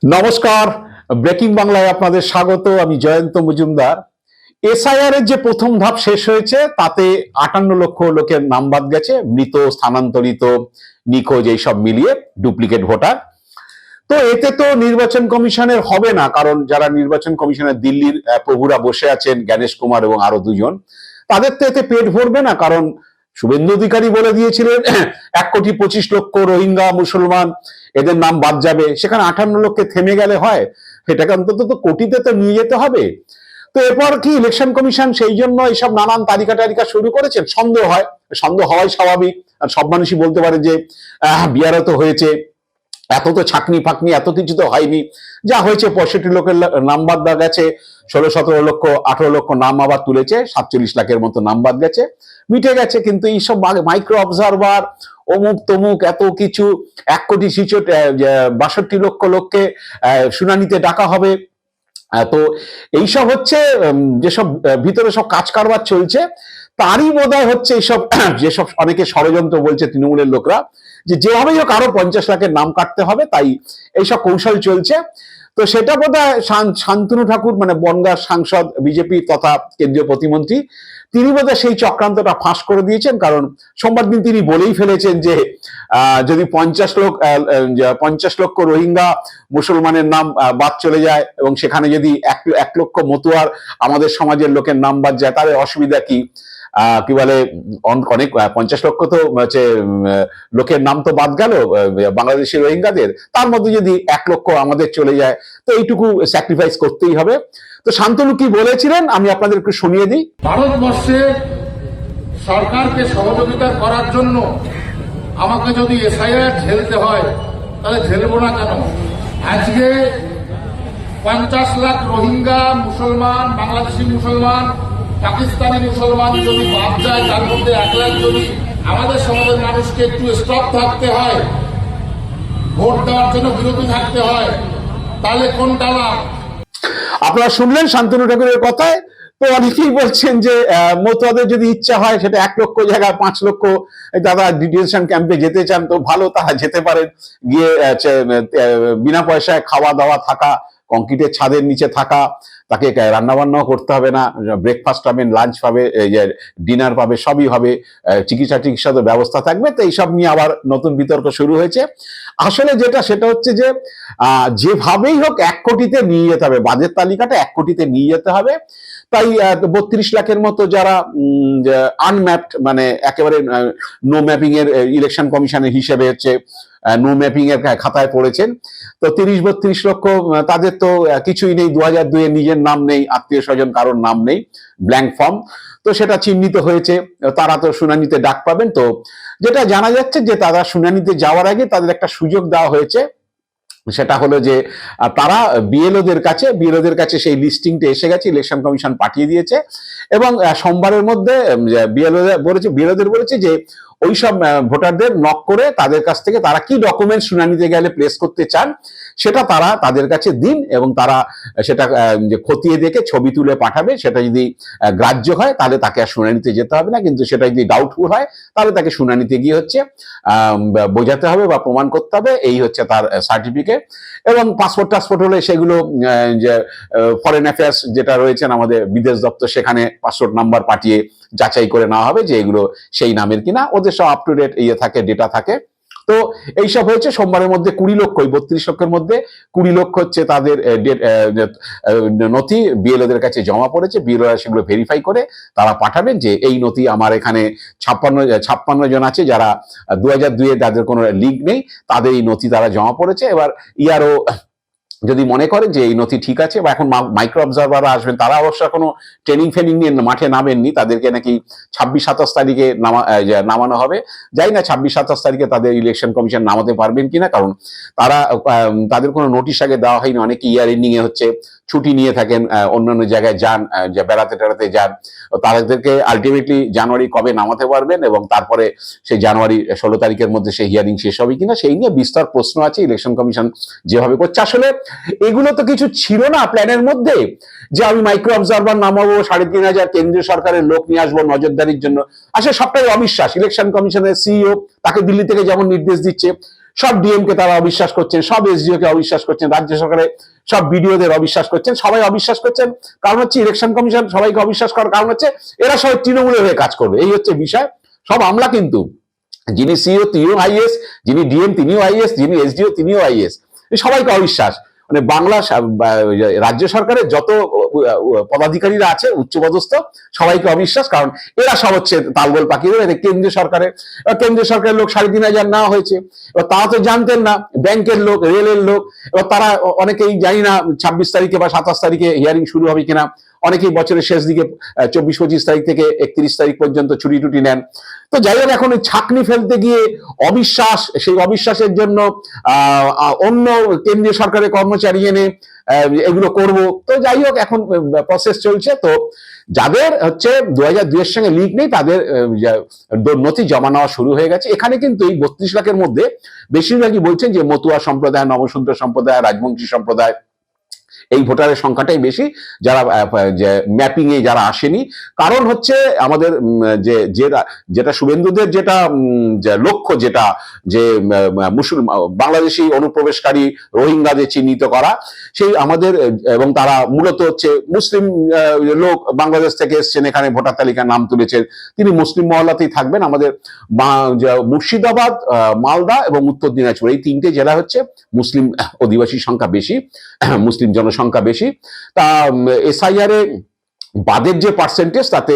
নমস্কার, ব্রেকিং বাংলায় আপনাদের স্বাগত। আমি জয়ন্ত মজুমদার। এসআইআর এর যে প্রথম ধাপ শেষ হয়েছে তাতে 58 লক্ষ লোকের নাম বাদ গেছে, মৃত, স্থানান্তরিত, নিখোঁজ এইসব মিলিয়ে ডুপ্লিকেট ভোটার। তো এতে তো নির্বাচন কমিশনের হবে না, কারণ যারা নির্বাচন কমিশনের দিল্লির প্রভুরা বসে আছেন, জ্ঞানেশ কুমার এবং আরো দুজন, তাদের তো এতে পেট ভরবে না। কারণ শুভেন্দু অধিকারী বলে দিয়েছিলেন 1,25,00,000 রোহিঙ্গা মুসলমান এদের নাম বাদ যাবে, সেখানে 58 লক্ষে থেমে গেলে হয়? এটাকে অন্তত তো কোটিতে তো নিয়ে যেতে হবে। তো এরপর কি ইলেকশন কমিশন সেই জন্য এইসব নানান তালিকা টালিকা শুরু করেছেন? সন্দেহ হয়, সন্দেহ হওয়াই স্বাভাবিক। আর সব মানুষই বলতে পারে যে বিহারে তো হয়েছে, এত তো ছাকনি ফাকনি এত কিছু তো হয়নি, যা হয়েছে 65 লোকের নাম বাদ গেছে, 16-17 লক্ষ 18 লক্ষ নাম আবার তুলেছে, 47 লাখের মতো নাম বাদ গেছে, মিটে গেছে। কিন্তু এইসব মাইক্রো অবজারভার অমুক তমুক এত কিছু, 1,62 লক্ষ লোককে শুনানিতে ডাকা হবে, তো এইসব হচ্ছে যেসব ভিতরে সব কাজ কারবার চলছে, তারই বোধহয় হচ্ছে এইসব যেসব অনেকে ষড়যন্ত্র বলছে তৃণমূলের লোকরা, যে যেভাবেই হোক আরো 50 লাখের নাম কাটতে হবে, তাই এইসব কৌশল চলছে। তো সেটা বোধহয় শান্তনু ঠাকুর, মানে বনগাঁর সাংসদ বিজেপি তথা কেন্দ্রীয় প্রতিমন্ত্রী, তিনি বোধহয় সেই চক্রান্তটা ফাঁস করে দিয়েছেন। কারণ সোমবার দিন তিনি বলেই ফেলেছেন যে যদি 50 লক্ষ রোহিঙ্গা মুসলমানের নাম বাদ চলে যায় এবং সেখানে যদি 1 লক্ষ মতুয়ার আমাদের সমাজের লোকের নাম বাদ যায়, তাহলে অসুবিধা কি? কি বলে, অনেক 50 লক্ষ তো হচ্ছে লোকের নাম তো বাদ গেল বাংলাদেশি রোহিঙ্গাদের, তার মধ্যে যদি 1 লক্ষ আমাদের চলে যায়, তো এইটুকু স্যাক্রিফাইস করতেই হবে। তো শান্তনু কি বলেছিলেন আমি আপনাদের একটু শুনিয়ে দিই। ভারতবর্ষে সরকারকে সহযোগিতা করার জন্য আমাকে যদি এসআইআর ঝেলতে হয়, তাহলে ঝেলবো না কেন? আজকে 50 লাখ রোহিঙ্গা মুসলমান, বাংলাদেশি মুসলমান, পাকিস্তানি মুসলমান যদি বাদ যায়, তার মধ্যে 1 লাখ যদি আমাদের সমাজের মানুষকে একটু স্টপ থাকতে হয়, ভোট দেওয়ার জন্য বিরতি থাকতে হয়, তাহলে কোনটা লাভ? আপনারা শুনলেন শান্তনু ঠাকুরের কথায়। তো অনেকেই বলছেন যে মতুয়াদের যদি ইচ্ছা হয়, সেটা 1 লক্ষ জায়গায় 5 লক্ষ যারা ডিটেনশন ক্যাম্পে যেতে চান, তো ভালো, তারা যেতে পারেন। গিয়ে বিনা পয়সায় খাওয়া দাওয়া থাকা, কংক্রিটের ছাদের নিচে থাকা, তাকে রান্না বান্নাও করতে হবে না, ব্রেকফাস্ট পাবেন, লাঞ্চ পাবে, ডিনার পাবে, সবই হবে, চিকিৎসা তো ব্যবস্থা থাকবে। তো এইসব নিয়ে আবার নতুন বিতর্ক শুরু হয়েছে। আসলে সেটা হচ্ছে যে যেভাবেই হোক 1 কোটিতে নিয়ে যেতে হবে, বাজেট তালিকাটা 1 কোটিতে নিয়ে যেতে হবে। তাই 32 লাখের মতো যারা আনম্যাপড, মানে একেবারে নো ম্যাপিং এর, ইলেকশন কমিশনের হিসেবে হচ্ছে নো ম্যাপিং এর খাতায় পড়েছেন, তো 30-32 লক্ষ, তাদের তো কিছুই নেই, 2002 এর নিজের নাম নেই, আত্মীয় স্বজন কারোর নাম নেই, ব্ল্যাঙ্ক ফর্ম। তো সেটা চিহ্নিত হয়েছে, তারা তো শুনানিতে ডাক পাবেন। তো যেটা জানা যাচ্ছে যে তারা শুনানিতে যাওয়ার আগে তাদের একটা সুযোগ দেওয়া হয়েছে, সেটা হলো যে তারা বিএলওদের কাছে সেই লিস্টিংটা এসে গেছে, ইলেকশন কমিশন পাঠিয়ে দিয়েছে, এবং সোমবারের মধ্যে বিএলওদের বলেছে যে ওইসব ভোটারদের নক করে তাদের কাছ থেকে তারা কি ডকুমেন্ট শুনানিতে গেলে প্লেস করতে চান সেটা তারা তাদের কাছে দিন, এবং তারা সেটা খতিয়ে দেখে ছবি তুলে পাঠাবে। সেটা যদি গ্রাহ্য হয় তাহলে তাকে আর শুনানিতে যেতে হবে না, কিন্তু সেটা যদি ডাউটফুল হয় তাহলে তাকে শুনানিতে গিয়ে হচ্ছে বোঝাতে হবে বা প্রমাণ করতে হবে, এই হচ্ছে তার সার্টিফিকেট। এবং পাসপোর্ট হলে সেগুলো যে ফরেন অ্যাফেয়ার্স যেটা রয়েছেন আমাদের বিদেশ দপ্তর, সেখানে পাসপোর্ট নাম্বার পাঠিয়ে যাচাই করে নেওয়া হবে যে এগুলো সেই নামের কিনা, ওদের সব আপ টু ডেট থাকে, ডেটা থাকে। তো এইসব হয়েছে সোমবারের মধ্যে। 20 লক্ষ, 32 লক্ষের মধ্যে 20 লক্ষ হচ্ছে তাদের নথি বিএলওদের কাছে জমা পড়েছে। বিএলওরা সেগুলো ভেরিফাই করে তারা পাঠাবেন যে এই নথি আমার এখানে 56 জন আছে যারা 2002 তাদের কোনো লিঙ্ক নেই, তাদের এই নথি তারা জমা পড়েছে। এবার ইয়ারও যদি মনে করেন যে এই নথি ঠিক আছে, বা এখন মাইক্রো অবজারভাররা আসবেন, তারা অবশ্য কোনো ট্রেনিং ফেনিং নিয়ে মাঠে নামেননি, তাদেরকে নাকি 26-27 তারিখে নামানো হবে। যাই না 26-27 তারিখে তাদের ইলেকশন কমিশন নামাতে পারবেন কিনা, কারণ তাদের কোনো নোটিশ আগে দেওয়া হয়নি। অনেকে ইয়ার এন্ডিং এ হচ্ছে ছুটি নিয়ে থাকেন, অন্যান্য জায়গায় যান, বেড়াতে টেড়াতে যান, তাদেরকে আলটিমেটলি জানুয়ারি কবে নামাতে পারবেন, এবং তারপরে সেই জানুয়ারি 16 তারিখের মধ্যে সেই হিয়ারিং শেষ হবে কিনা, সেই নিয়ে বিস্তর প্রশ্ন আছে। ইলেকশন কমিশন যেভাবে করছে, আসলে এগুলো তো কিছু ছিল না প্ল্যানের মধ্যে, যে আমি মাইক্রো অবজারভার নামাবো, 3,500 কেন্দ্রীয় সরকারের লোক নিয়ে আসবো নজরদারির জন্য। আসলে সবটাই অবিশ্বাস। ইলেকশন কমিশনের সিইও তাকে দিল্লি থেকে যেমন নির্দেশ দিচ্ছে, সব ডিএম কে তারা অবিশ্বাস করছেন, সব এসডিও কে অবিশ্বাস করছেন, রাজ্য সরকারে সব বিডিওদের অবিশ্বাস করছেন, সবাই অবিশ্বাস করছেন। কারণ হচ্ছে ইলেকশন কমিশন সবাইকে অবিশ্বাস করার কারণ হচ্ছে এরা সবাই তৃণমূলের হয়ে কাজ করবে, এই হচ্ছে বিষয়। সব আমলা কিন্তু, যিনি সিও তিনিও আইএস, যিনি ডিএম তিনিও আইএস, যিনি এসডিও তিনিও আইএস, সবাইকে অবিশ্বাস। মানে বাংলা রাজ্য সরকারের যত পদাধিকারীরা আছে উচ্চপদস্থ সবাইকে অবিশ্বাস, কারণ এরা সব হচ্ছে তালগোল পাকিয়ে দেবে। কেন্দ্রীয় সরকারের লোক 3,500 নেওয়া হয়েছে। এবার তারা তো জানতেন না, ব্যাংকের লোক, রেলের লোক। এবার তারা অনেকেই জানি না 26 তারিখে বা 27 তারিখে হিয়ারিং শুরু হবে কিনা, অনেকেই বছরের শেষ দিকে 24-25 তারিখ থেকে 31 তারিখ পর্যন্ত ছুটি টুটি নেন। তো যাই হোক, এখন ওই ছাকনি ফেলতে গিয়ে অবিশ্বাস, সেই অবিশ্বাসের জন্য অন্য কেন্দ্রীয় সরকারের কর্মচারী এনে এগুলো করব। তো যাই হোক, এখন প্রসেস চলছে। তো যাদের হচ্ছে 2002 এর সঙ্গে লিঙ্ক নেই তাদের নথি জমা নেওয়া শুরু হয়ে গেছে। এখানে কিন্তু এই 32 লাখের মধ্যে বেশিরভাগই বলছেন যে মতুয়া সম্প্রদায়, নবশূদ্র সম্প্রদায়, রাজবংশী সম্প্রদায়, এই ভোটারের সংখ্যাটাই বেশি, যারা ম্যাপিং এ যারা আসেনি। কারণ হচ্ছে আমাদের যেটা শুভেন্দুদের যেটা লক্ষ্য, যেটা যে বাংলাদেশি অনুপ্রবেশকারী রোহিঙ্গাদের চিহ্নিত করা, সেই আমাদের, এবং তারা মূলত হচ্ছে মুসলিম লোক, বাংলাদেশ থেকে এসছেন, এখানে ভোটার তালিকায় নাম তুলেছেন, তিনি মুসলিম মহল্লাতেই থাকবেন। আমাদের মুর্শিদাবাদ, মালদা এবং উত্তর দিনাজপুর, এই 3টে জেলা হচ্ছে মুসলিম অধিবাসী সংখ্যা বেশি, মুসলিম জনসংখ্যা বেশি। তা এসআইআর এ বাদের যে পার্সেন্টেজ, তাতে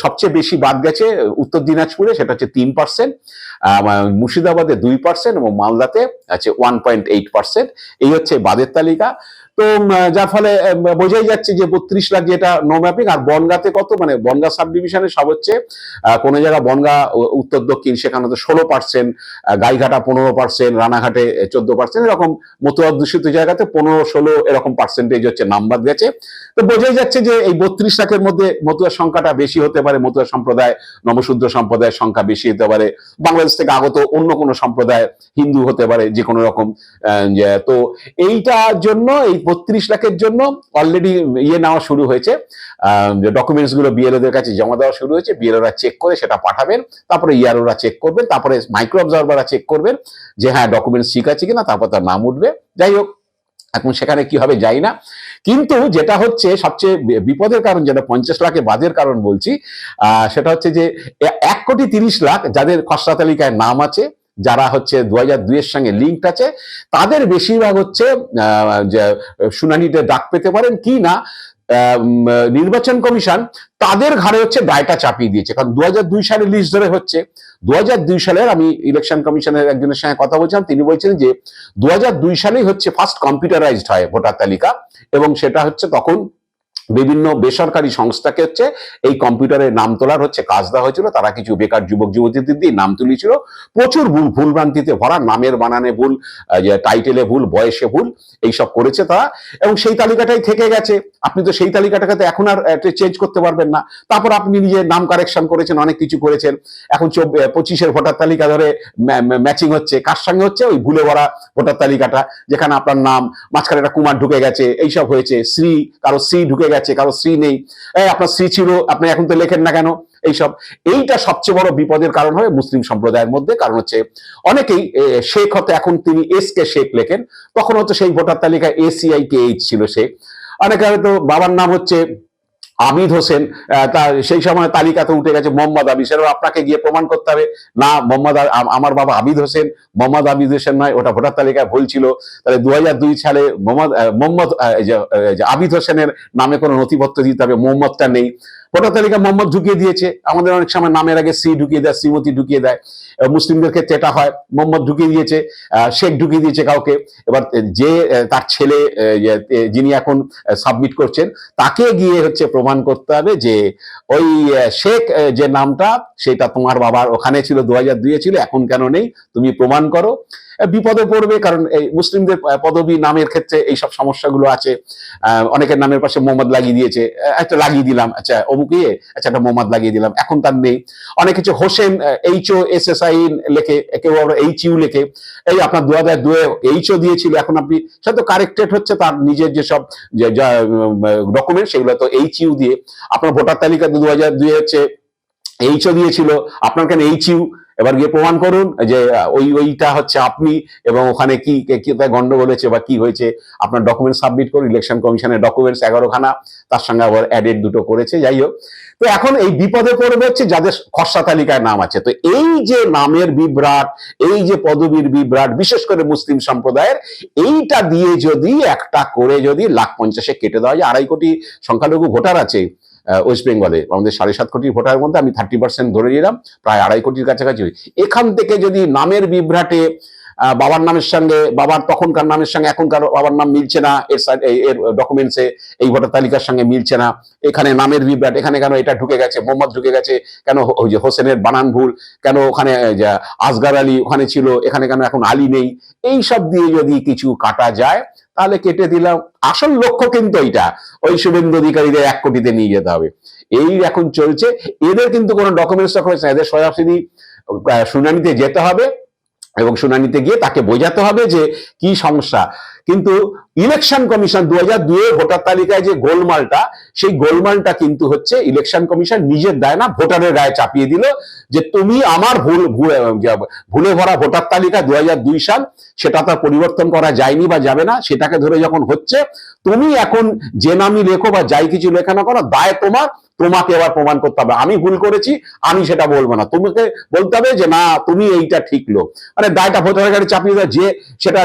সবচেয়ে বেশি বাদ গেছে উত্তর দিনাজপুরে, সেটা হচ্ছে 3%, মুর্শিদাবাদে 2% এবং মালদাতে আছে 1.8%। এই হচ্ছে বাদের তালিকা। তো যার ফলে বোঝাই যাচ্ছে যে 32 লাখ যেটা নো ম্যাপিং। আর বনগাঁতে কত, মানে বনগাঁ সাব ডিভিশনে সব হচ্ছে, কোনো জায়গা বনগাঁ উত্তর দক্ষিণ সেখানে তো 16%, গাইঘাটা 15%, রানাঘাটে 14%, এরকম মতুয়া দূষিত জায়গাতে 15-16 এরকম পার্সেন্টেজ হচ্ছে নাম্বার গেছে। তো বোঝাই যাচ্ছে যে এই 32 লাখের মধ্যে মতুয়ার সংখ্যাটা বেশি হতে পারে, মতুয়া সম্প্রদায়, নবশূদ্র সম্প্রদায়ের সংখ্যা বেশি হতে পারে, বাংলাদেশ থেকে আগত অন্য কোনো সম্প্রদায়, হিন্দু হতে পারে, যে কোনো রকম। তো এইটার জন্য, এই 32 লাখের জন্য অলরেডি নেওয়া শুরু হয়েছে, ডকুমেন্টস গুলো বিএলওদের কাছে জমা দেওয়া শুরু হয়েছে। বিএলওরা চেক করে সেটা পাঠাবেন, তারপরে ইআরওরা চেক করবেন, তারপরে মাইক্রো অবজারভাররা চেক করবেন যে হ্যাঁ ডকুমেন্টস ঠিক আছে কিনা, তারপর তার নাম উঠবে। যাই হোক, এখন সেখানে কি হবে যাই না। কিন্তু যেটা হচ্ছে সবচেয়ে বিপদের কারণ, যেটা 50 লাখে বাদের কারণ বলছি, সেটা হচ্ছে যে 1,30,00,000 যাদের খসড়া তালিকায় নাম আছে, যারা হচ্ছে 2002 এর সঙ্গে লিঙ্ক আছে, তাদের বেশিরভাগ হচ্ছে শুনানিতে ডাক পেতে পারেন কি না। নির্বাচন কমিশন তাদের ঘাড়ে হচ্ছে দায়টা চাপিয়ে দিয়েছে, কারণ 2002 সালের লিস্ট ধরে হচ্ছে। 2002 সালের, আমি ইলেকশন কমিশনের একজনের সঙ্গে কথা বলছিলাম, তিনি বলছেন যে 2002 সালেই হচ্ছে ফার্স্ট কম্পিউটারাইজড হয় ভোটার তালিকা, এবং সেটা হচ্ছে তখন বিভিন্ন বেসরকারি সংস্থাকে হচ্ছে এই কম্পিউটারে নাম তোলার হচ্ছে কাজ দেওয়া হয়েছিল। তারা কিছু বেকার যুবক যুবতীদের দিয়ে নাম তুলিয়েছিল, প্রচুর ভুলভ্রান্তিতে ভরা, নামের বানানে ভুল, টাইটেলে ভুল, বয়সে ভুল, এইসব করেছে তারা, এবং সেই তালিকাটাই থেকে গেছে। আপনি তো সেই তালিকাটাকে তো এখন আর চেঞ্জ করতে পারবেন না। তারপর আপনি নিজে নাম কারেকশন করেছেন, অনেক কিছু করেছেন। এখন 25-এর ভোটার তালিকা ধরে ম্যাচিং হচ্ছে, কার সঙ্গে হচ্ছে? ওই ভুলে ভরা ভোটার তালিকাটা, যেখানে আপনার নাম মাঝখানে একটা কুমার ঢুকে গেছে, এইসব হয়েছে। শ্রী, কারো শ্রী ঢুকে গেছে, কারো শ্রী নেই, আপনার শ্রী ছিল, আপনি এখন তো লেখেন না কেন, এইসব। এইটা সবচেয়ে বড় বিপদের কারণ হবে মুসলিম সম্প্রদায়ের মধ্যে। কারণ হচ্ছে অনেকেই শেখ হতো, এখন তিনি এস কে শেখ লেখেন, তখন হচ্ছে সেই ভোটার তালিকায় ACIKH ছিল শেখ। অনেকে হয়তো বাবার নাম হচ্ছে আবিদ হোসেন, তার সেই সময় তালিকাতে উঠে গেছে মোহাম্মদ আবিদ, সেটা আপনাকে গিয়ে প্রমাণ করতে হবে না আমার বাবা আবিদ হোসেন, মোহাম্মদ আবিদ হোসেন নয়, ওটা ভোটার তালিকায় ভুল ছিল। তাহলে 2002 সালে মোহাম্মদ আবিদ হোসেনের নামে কোনো নথিপত্র দিতে হবে, মোহাম্মদটা নেই। ভোটার তালিকা মোহাম্মদ ঢুকিয়ে দিয়েছে, আমাদের অনেক সময় নামের আগে শ্রী ঢুকিয়ে দেয়, শ্রীমতী ঢুকিয়ে দেয়। মুসলিমদের ক্ষেত্রে এটা হয়, মোহাম্মদ ঢুকিয়ে দিয়েছে, শেখ ঢুকিয়ে দিয়েছে কাউকে। এবার যে তার ছেলে যিনি এখন সাবমিট করছেন, তাকে গিয়ে হচ্ছে প্রমাণ করতে হবে যে ওই শেখ যে নামটা, সেটা তোমার বাবার ওখানে ছিল, 2002 ছিল, এখন কেন নেই, তুমি প্রমাণ করো। বিপদে পড়বে, কারণ এই মুসলিমদের পদবী নামের ক্ষেত্রে এইসব সমস্যাগুলো আছে। অনেকের নামের পাশে মোহাম্মদ লাগিয়ে দিয়েছে, একটা লাগিয়ে দিলাম, আচ্ছা অমুকে, আচ্ছা একটা মোহাম্মদ লাগিয়ে দিলাম, এখন তার নেই। অনেক কিছু হোসেন HOSSI লেখে, কেউ আবার HU লেখে। এই আপনার 2002 HO দিয়েছিল, এখন আপনি সেটা কারেক্টেড হচ্ছে তার নিজের যেসব ডকুমেন্ট, সেগুলো তো HU দিয়ে। আপনার ভোটার তালিকা 2002 হচ্ছে HO দিয়েছিল, আপনার কেন HU, এবার গিয়ে প্রমাণ করুন যে ওইটা হচ্ছে আপনি, এবং ওখানে কি গন্ডগোল হয়েছে বা কি হয়েছে আপনার ডকুমেন্ট সাবমিট করুন। ইলেকশন কমিশনের ডকুমেন্টস 11খানা, তার সঙ্গে আবার অ্যাডেড 2টো করেছে। যাই হোক, তো এখন এই বিপদে পড়বে হচ্ছে যাদের খসড়া তালিকায় নাম আছে। তো এই যে নামের বিভ্রাট, এই যে পদবীর বিভ্রাট, বিশেষ করে মুসলিম সম্প্রদায়ের, এইটা দিয়ে যদি একটা করে যদি 1,50,000-এ কেটে দেওয়া যায়, 2.5 কোটি সংখ্যালঘু ভোটার আছে ওয়েস্ট বেঙ্গলে, আমাদের 7.5 কোটি ভোটারের মধ্যে আমি 30% ধরে নিলাম, প্রায় 2.5 কোটির কাছাকাছি। এখান থেকে যদি নামের বিভ্রাটে বাবার নামের সঙ্গে, বাবার তখনকার নামের সঙ্গে এখনকার বাবার নাম মিলছে না, এর ডকুমেন্টসে এই ভোটার তালিকার সঙ্গে মিলছে না, এখানে নামের বিভ্রাট, এখানে কেন এটা ঢুকে গেছে, মোহাম্মদ ঢুকে গেছে কেন, ওই যে হোসেনের বানান ভুল কেন, ওখানে আসগার আলী ওখানে ছিল, এখানে কেন এখন আলী নেই, এই সব দিয়ে যদি কিছু কাটা যায় তাহলে কেটে দিলাম। আসল লক্ষ্য কিন্তু এইটা, ওই শুভেন্দু অধিকারীদের 1 কোটিতে নিয়ে যেতে হবে, এই এখন চলছে। এদের কিন্তু কোনো ডকুমেন্টস না, এদের সরাসরি শুনানিতে যেতে হবে এবং শুনানিতে গিয়ে তাকে বোঝাতে হবে যে কি সমস্যা। কিন্তু ইলেকশন কমিশন 2002 ভোটার তালিকায় যে গোলমালটা, সেই গোলমালটা কিন্তু হচ্ছে ইলেকশন কমিশন নিজের দায় না, ভোটারের গায়ে চাপিয়ে দিল যে তুমি আমার ভুলে ভরা ভোটার তালিকা 2002 সাল, সেটা তার পরিবর্তন করা যায়নি বা যাবে না, সেটাকে ধরে যখন হচ্ছে, তুমি এখন যে নামই লেখো বা যাই কিছু লেখা না করো, দায় তোমাকে এবার প্রমাণ করতে হবে আমি ভুল করেছি, আমি সেটা বলবো না, তোমাকে বলতে হবে যে না তুমি এইটা ঠিক লোক। মানে দায়টা ভোটারের গায়ে চাপিয়ে দেয়, যে সেটা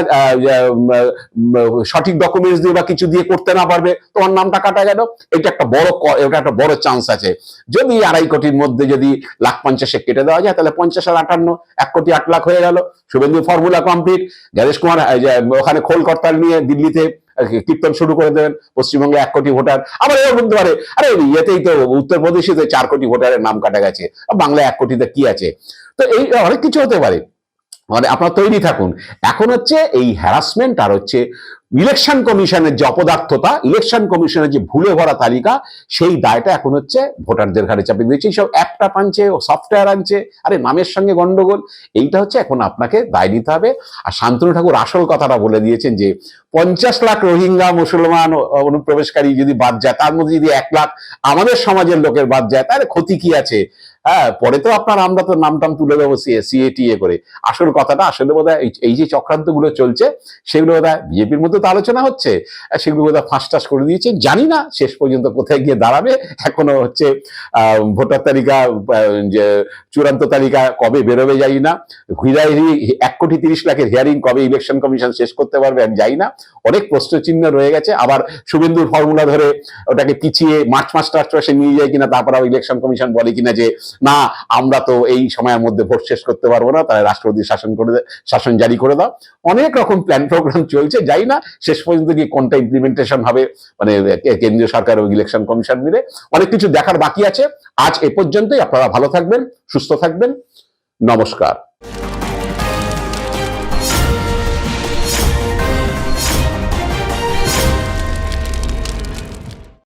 সঠিক ডকুমেন্টস দিয়ে বা কিছু দিয়ে করতে না পারবে, তোমার নামটা কাটা গেল। এটা একটা বড় চান্স আছে। যদি 2.5 কোটির মধ্যে যদি 1,50,000-এ কেটে দেওয়া যায়, তাহলে 50 আর 58, 1 কোটি 8 লাখ হয়ে গেল। Suvendu formula complete. জ্ঞানেশ কুমার ওখানে খোল করতাল নিয়ে দিল্লিতে কীর্তন শুরু করে দেবেন, পশ্চিমবঙ্গে 1 কোটি ভোটার। আবার এও বলতে পারে আরে ইয়েতেই তো উত্তরপ্রদেশে 4 কোটি ভোটারের নাম কাটা গেছে, বাংলায় 1 কোটিতে কি আছে। তো এই অনেক কিছু হতে পারে, মানে আপনারা তৈরি থাকুন। এখন হচ্ছে এই হ্যারাসমেন্ট আর হচ্ছে ইলেকশন কমিশনের যে অপদার্থতা, ইলেকশন কমিশনের যে ভুলে ভরা তালিকা, সেই দায়টা এখন হচ্ছে ভোটারদের ঘাড়ে চাপিয়ে দিয়েছে। সব অ্যাপটা আনছে, সফটওয়্যার আনছে, আরে নামের সঙ্গে গন্ডগোল, এইটা হচ্ছে এখন আপনাকে দায় নিতে হবে। আর শান্তনু ঠাকুর আসল কথাটা বলে দিয়েছেন যে 50 লাখ রোহিঙ্গা মুসলমান অনুপ্রবেশকারী যদি বাদ যায়, তার মধ্যে যদি 1 লাখ আমাদের সমাজের লোকের বাদ যায়, তাহলে ক্ষতি কি আছে? হ্যাঁ, পরে তো আমরা তো নামটাম তুলে দেবো সিএটিএ করে। আসল কথাটা আসলে বোধহয় এই যে চক্রান্ত গুলো চলছে, সেগুলো বোধহয় বিজেপির মধ্যে তো আলোচনা হচ্ছে, সেগুলো বোধহয় ফাঁস করে দিয়েছে। জানি না শেষ পর্যন্ত কোথায় গিয়ে দাঁড়াবে। এখনো হচ্ছে ভোটার তালিকা, যে চূড়ান্ত তালিকা কবে বেরোবে জানি না। 1,30,00,000 হিয়ারিং কবে ইলেকশন কমিশন শেষ করতে পারবে আমি জানি না। অনেক প্রশ্নচিহ্ন রয়ে গেছে। আবার শুভেন্দুর ফর্মুলা ধরে ওটাকে পিছিয়ে মার্চ মাসে নিয়ে যায় কিনা, তারপর ইলেকশন কমিশন বলে কিনা যে না আমরা তো এই সময়ের মধ্যে ভোট শেষ করতে পারবো না, তাহলে রাষ্ট্রপতি শাসন জারি করে দাও। অনেক রকম প্ল্যান প্রোগ্রাম চলছে, যাই না শেষ পর্যন্ত গিয়ে কোনটা ইমপ্লিমেন্টেশন হবে, মানে কেন্দ্রীয় সরকার এবং ইলেকশন কমিশন মিলে অনেক কিছু দেখার বাকি আছে। আজ এ পর্যন্তই। আপনারা ভালো থাকবেন, সুস্থ থাকবেন, নমস্কার।